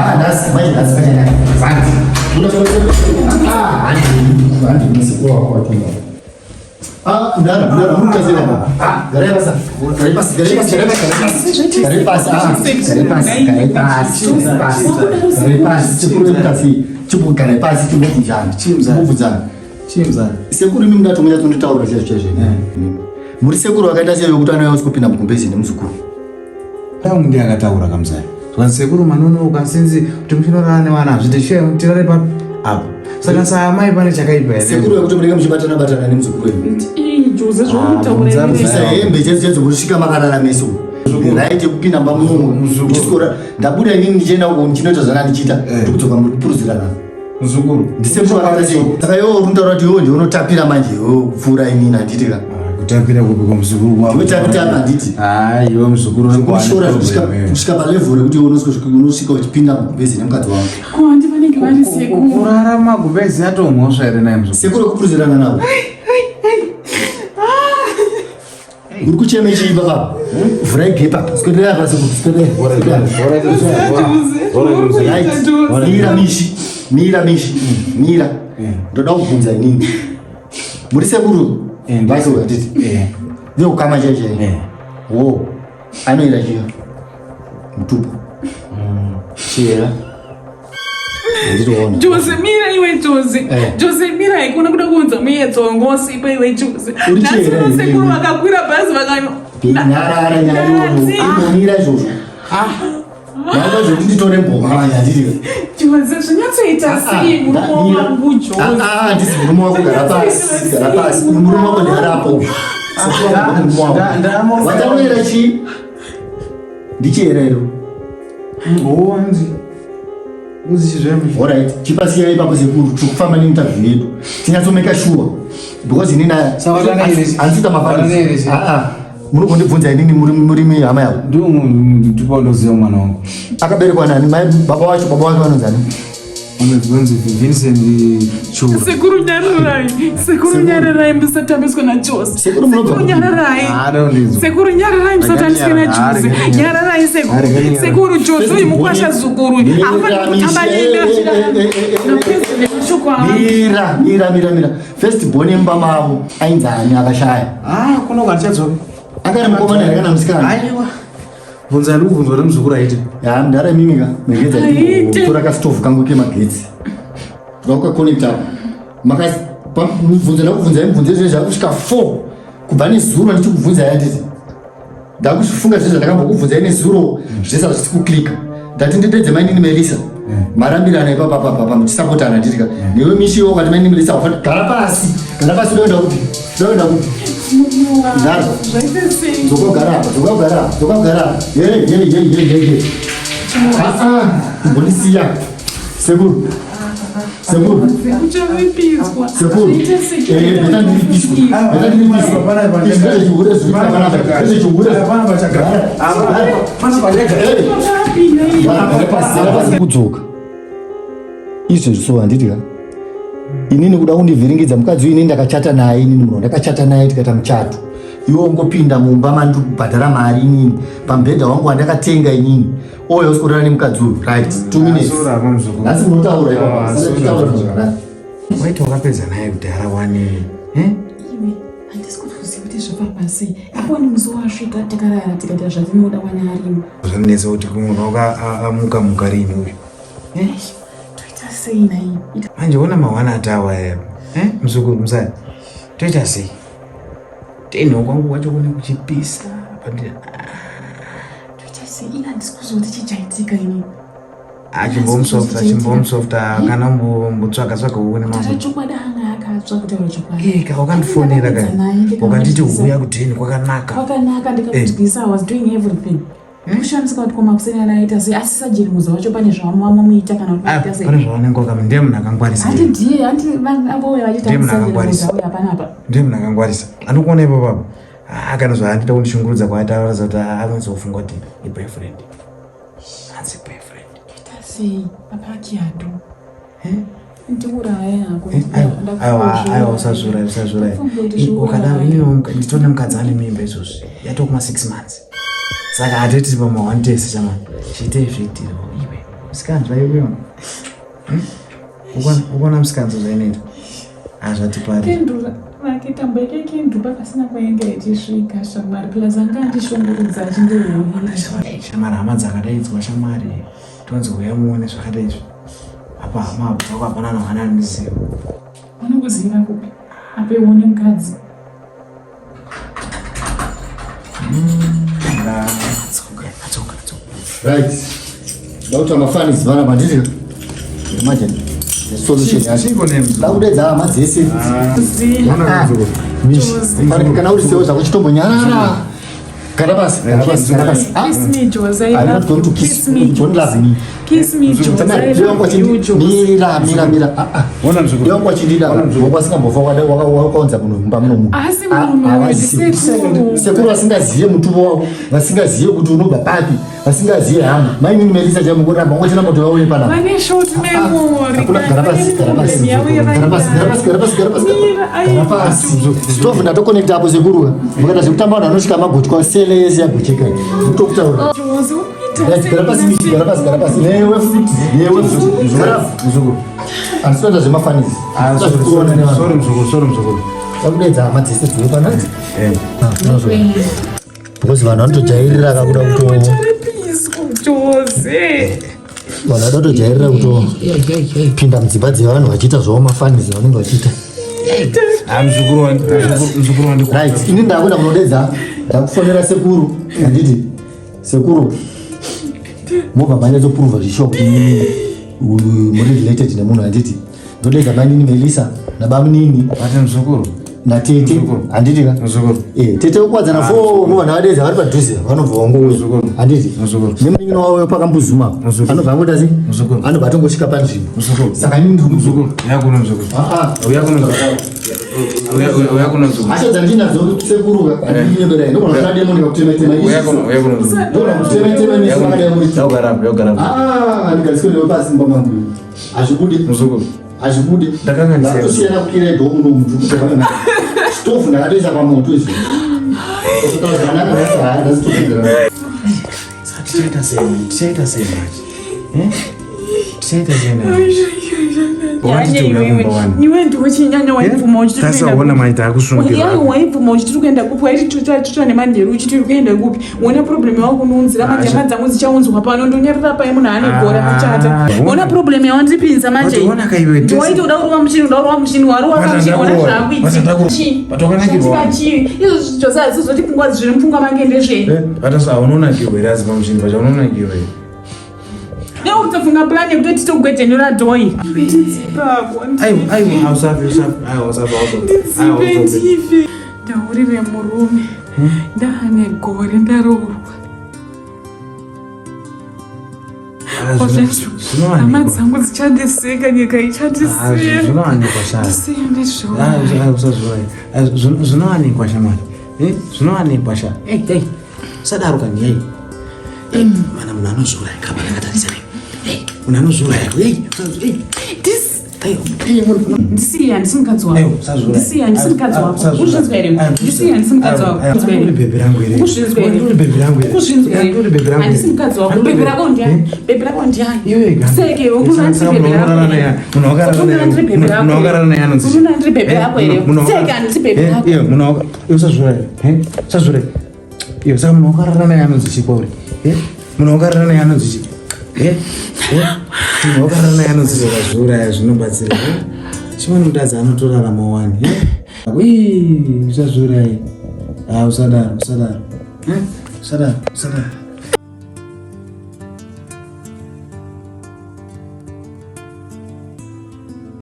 That's my that's fancy. Sekuru ni mdatu mwenye tunitaura cheshe. Muri sekuru wakaita sio yokutana yao sikupinda mkumbezi ni mzukuru. Tawo ndi akataura kamzai. Sekuru manono ukasinzi kuti muchinorane wana zviteshe tirare pa apo. Saka saa mai pane chakaipa. Sekuru yakuti murenge muchibatana batana ni mzukuru. Jose zvokutaura. Sasa hembe chezo kusvika makarara meso. Right kupinda mbamu muzukuru. Ndabuda inini ndichenda uko mchinoita zvana ndichita ndikudzoka mupuruzirana. Muzukuru. Ndisembo akati saka yo runda rati yo unotapira manje yo kupfura inini anditika. Kutapira kubika muzukuru wako. Kutapira anditi. Iwe muzukuru wako kushora kusvika pa level kuti unosvika uchipinda mubezi nemukadzi wako. Ko andi vanenge vari sekuru. Kurarama kubezi atomhosva ere naye muzukuru. Sekuru kupuruzirana nawo. Uri kuchema ichi baba. Vura igepa. Skwedera basi kuskwedera. Mira. Ndoda kubvunza inini. Muri sekuru basi watiti. Ndio kama jeje. Anoira chiyo. Mtupu. Chera. Jose mira iwe Jose. Jose mira ikona kuda kuunza muyedzo ngosi ipa iwe Jose. Nasi sekuru vakakwira bhazi vakano. Nyara mira izvozvo. Manda zvekuti nditore mboma vanya ndiri. Jose zvinyatsoita sei murume wangu Jose. Ndisi murume wako gara pasi. Murume wako ndarapo. Watamuira chi? Ndicherero. Wanzi. Alright, chipasiya ipapo sekuru tukufamba nemutavhi yedu. Tinyatsomeka sure because inina anzita mafanisi. Munogondibvunza inini muri hama yako. Ndio ndipondoziva mwana wangu. Akaberekwa nani? Mai baba wake vanonzani? Unozunzi Vincent Chura. Sekuru nyararai musatambiswa na Jose. Sekuru nyararai. Sekuru nyararai musatambiswa na Jose. Nyararai sekuru. Sekuru Jose uyu mukwasha zukuru. Afana kutamba yenda. Mira. First born mbamavo ainzani akashaya. Kuna kwachadzoka. Akari mukomana kana musikana. Aiwa. Vunza ndikuvunzwa nemuzukuru aiti. Ndara mimika. Megedza tora kastove kangu kemagetsi. Ndakakonnecta. Makasi mubvunze zveshe kusvika 4 kubva nezuro ndichikubvunza yanditi. Ndakufunga zveshe ndakambokubvunza nezuro zvese zvisi kuklika. Ndati ndidedze mainini Melisa. Marambirana ipapa muchisapotana nditika. Newe mishi wakati mainini Melisa wafati gara pasi ndoenda kuti. Ndaro. Zokogara. Ye. Mbonisiya. Sekuru. Uchavipiswa. Sekuru. Beta ndiripiswa. Kudzoka. Izvo zviso handitika. Inini kuda kundivhiringidza mukadzi uyu ndakachata naye inini munhu ndakachata naye tikaita muchato. Iwe ungopinda mumba mandibhadhara mari inini pambhedha wangu wandakatenga inini. Oyo usikurana nemukadzi uyu. Right, 2 minutes. Nhasi munotaura ipapo. Waita wakapedza naye kudhara wani. Iwe handisi kutoziva kuti zvapapasi. Apo ni musi wasvika takarara tikaita zvatinoda wani arimo. Zvinonetsa kuti munhu wakamuka rini uyu. Toita sei nai? Manje una mawana atawa ero. Muzukuru mzali. Toita sei? Teno kwangu wacho kune kuchipisa. Toita sei ina handisi kuziva kuti chichaitika ini. Achimbomsofta kana mbotsvaga uone mambo. Chokwadi hanga akatsva kuti chokwadi. Wakandifonera kai. Wakanditi uya kudheni kwakanaka. Kwakanaka ndikakudzisa I was doing everything. Kushandisika kuti koma kusena naita sei asi sajiri muzo wacho pane zvamamuita kana kuti aita sei. Pane zvavanenge kama ndiye munhu akangwarisa. Anti avo vachita musajiri panapa. Ndiye munhu akangwarisa. Anokuona ipo baba. Kana zvaandita kundishungurudza kwaita kuti anozofunga kuti boyfriend. Hansi boyfriend. Sei papakiado. Ndiuraya yako. Aiwa usazvura. Ukadaro nditona mukadzi ane mimba izvozvi. Yatokuma 6 months. Saka hatiti pama 1 test chama. Chite zviitiro iwe. Msikanzwa hiyo. Ukona msikanzo zaidi. Azvati pari. Kendura. Vakitamboike kinduba pasina kwainge ichisvika shamwari plazanga ndishongurudza achindohuhira shamwari hama dzakadaidzwa shamwari tonzi uya muone zvakadaizvo apa hama abva kwapana nohana aniziva unokuziva kupi apa ione mukadzi right dauta mafanizi vana bandiri imagine the solution yacho hama dzese kana uri sewo zvako chitombonyarara kana basi I'm not going to kiss me. Don't love me. Kiss me, Jose. Mira. Don't watch it. Wasingambofa wakaunza kunomba munomu. Sekuru vasingaziye mutubo wavo, vasingaziye kuti unobva papi, vasingaziye hama. Maini Melissa jamugoramba ngochina moto waone pana. Vane short memory. Garabasi. Stove ndatokonekta hapo sekuru. Mukata zvekutamba vanhu vanosvika magoti kwa sele yese yagocheka. Mutokutaura. Garabasi. Newe futi. Muzukuru. Ansoda zvemafanizi. Sorry mzukuru. Sakudedza hama dzese dziri panadzi. Because vanhu vanotojairira kakuda Jose. Vanhu vanotojairira kutopinda mudzimba dzevanhu vachiita zvavo mafanizi vanenge vachiita. Mzukuru wandi. Right, ini ndakuda kunodedza ndakufonera sekuru anditi sekuru mobva manyatsopruvha zvisho kuti muri related nemunhu anditi ndodedza manini Melissa nabamunini ati mzukuru natete handitika tete wokwadzana 4 muvanhu vadedza vari padhuze vanobva vangowe handiti nemunyino wavo pakambuzuma anobva angota sei anobva atongosvika panzvimbo saka ini hasha dzandinadzo sekuruka andinyeberai ndokonakana demonika kutemetema andigarisikonewe pasi mba mangu hazvibudi ndakatosiyana kukira edo muno muntu kutoaa stofu ndakatoisa pamoto izvo niwe ndiwochinyanya waibvuma waibvuma uchitiri kuenda kupi waititutatuta nemanheru uchitiri kuenda kupi wona problemu yavo kununzira manje hama dzangu dzichaunzwa pano ndonyarira pai munhu ane gora pachata wona problemu yawandipinza manje ndiwaiti uda kuruva muchini wari wakamuchini wona zvaakuiti izvo zvose hazizoti pfungwa zviri mupfungwa mange ndezveni Neutofunga plan yekuti togwejenura doi. Ndaurive murume. Ndane gore ndaroorwa. Hama dzangu dzichandiseka nyika ichandiseka. Zvinowanikwa shamwari. Zvinowanikwa sha. Sadaruka nyai. Mana munhu anozviuraya kaba ndakatarisa nei. Munhu anozviuraya. Ndisiya ndisimukadzi wako. Ndisiya ndisimukadzi wako. Kuzvinzwa here. Ndisiya ndisimukadzi wako. Bebe rangu here. Kuzvinzwa here. Bebe rangu here. Kuzvinzwa here. Handisimukadzi wako. Bebe rako ndiani? Bebe rako ndiani? Seke ukunandiri bebe rako. Munogarana naye anonzi. Ukunandiri bebe rako here. Seke handisi bebe rako. Iyo munoga. Iyo sazvura. Sazvura. Iyo saka munogarana naye anonzi chikori. Munogarana naye anonzi chikori. Munogarana naye anonzi zvakazviuraya zvinobatsira. Chimweni mutadzi anotorarama wani. Usazviuraya. Usadaro.